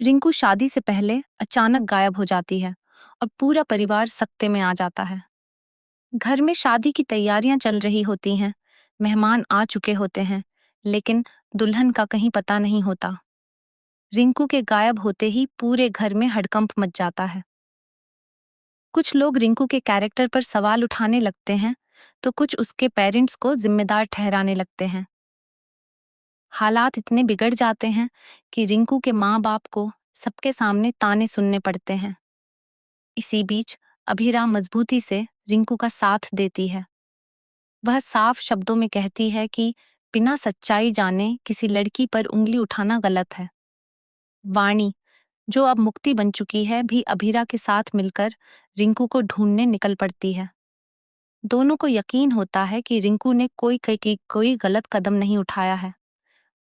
रिंकू शादी से पहले अचानक गायब हो जाती है और पूरा परिवार सकते में आ जाता है। घर में शादी की तैयारियां चल रही होती हैं, मेहमान आ चुके होते हैं, लेकिन दुल्हन का कहीं पता नहीं होता। रिंकू के गायब होते ही पूरे घर में हड़कंप मच जाता है। कुछ लोग रिंकू के कैरेक्टर पर सवाल उठाने लगते हैं, तो कुछ उसके पेरेंट्स को जिम्मेदार ठहराने लगते हैं। हालात इतने बिगड़ जाते हैं कि रिंकू के माँ बाप को सबके सामने ताने सुनने पड़ते हैं। इसी बीच अभीरा मजबूती से रिंकू का साथ देती है। वह साफ शब्दों में कहती है कि बिना सच्चाई जाने किसी लड़की पर उंगली उठाना गलत है। वाणी, जो अब मुक्ति बन चुकी है, भी अभीरा के साथ मिलकर रिंकू को ढूंढने निकल पड़ती है। दोनों को यकीन होता है कि रिंकू ने कोई गलत कदम नहीं उठाया है।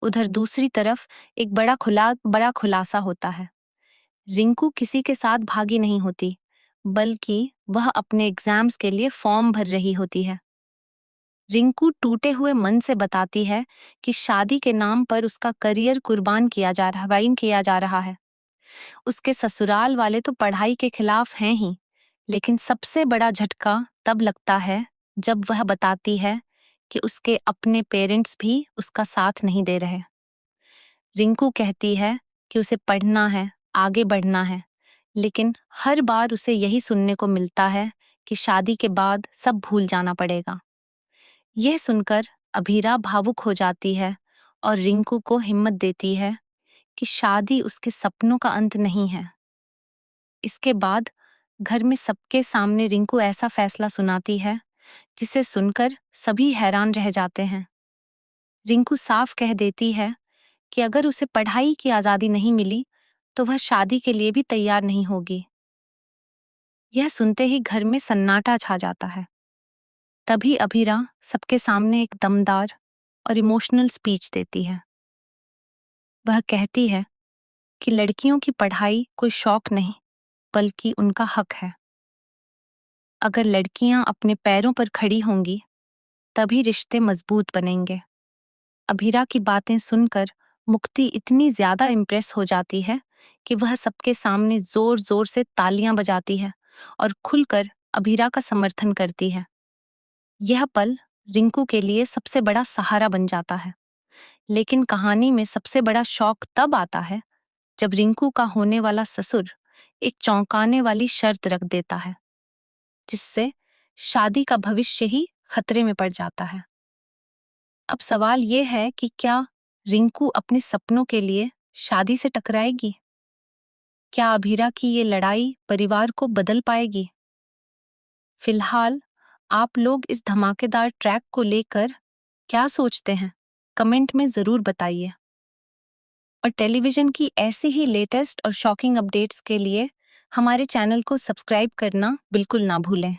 उधर दूसरी तरफ एक बड़ा खुलासा होता है। रिंकू किसी के साथ भागी नहीं होती, बल्कि वह अपने एग्जाम्स के लिए फॉर्म भर रही होती है। रिंकू टूटे हुए मन से बताती है कि शादी के नाम पर उसका करियर कुर्बान किया जा रहा है। उसके ससुराल वाले तो पढ़ाई के खिलाफ हैं ही, लेकिन सबसे बड़ा झटका तब लगता है जब वह बताती है कि उसके अपने पेरेंट्स भी उसका साथ नहीं दे रहे। रिंकू कहती है कि उसे पढ़ना है, आगे बढ़ना है, लेकिन हर बार उसे यही सुनने को मिलता है कि शादी के बाद सब भूल जाना पड़ेगा। यह सुनकर अभीरा भावुक हो जाती है और रिंकू को हिम्मत देती है कि शादी उसके सपनों का अंत नहीं है। इसके बाद घर में सबके सामने रिंकू ऐसा फैसला सुनाती है जिसे सुनकर सभी हैरान रह जाते हैं। रिंकू साफ कह देती है कि अगर उसे पढ़ाई की आजादी नहीं मिली तो वह शादी के लिए भी तैयार नहीं होगी। यह सुनते ही घर में सन्नाटा छा जाता है। तभी अभीरा सबके सामने एक दमदार और इमोशनल स्पीच देती है। वह कहती है कि लड़कियों की पढ़ाई कोई शौक नहीं, बल्कि उनका हक है। अगर लड़कियां अपने पैरों पर खड़ी होंगी, तभी रिश्ते मजबूत बनेंगे। अभीरा की बातें सुनकर मुक्ति इतनी ज्यादा इम्प्रेस हो जाती है कि वह सबके सामने जोर जोर से तालियां बजाती है और खुलकर अभीरा का समर्थन करती है। यह पल रिंकू के लिए सबसे बड़ा सहारा बन जाता है। लेकिन कहानी में सबसे बड़ा शौक तब आता है जब रिंकू का होने वाला ससुर एक चौंकाने वाली शर्त रख देता है, जिससे शादी का भविष्य ही खतरे में पड़ जाता है। अब सवाल ये है कि क्या रिंकू अपने सपनों के लिए शादी से टकराएगी? क्या अभीरा की ये लड़ाई परिवार को बदल पाएगी? फिलहाल आप लोग इस धमाकेदार ट्रैक को लेकर क्या सोचते हैं? कमेंट में जरूर बताइए। और टेलीविजन की ऐसी ही लेटेस्ट और शॉकिंग अपडेट्स के लिए हमारे चैनल को सब्सक्राइब करना बिल्कुल ना भूलें।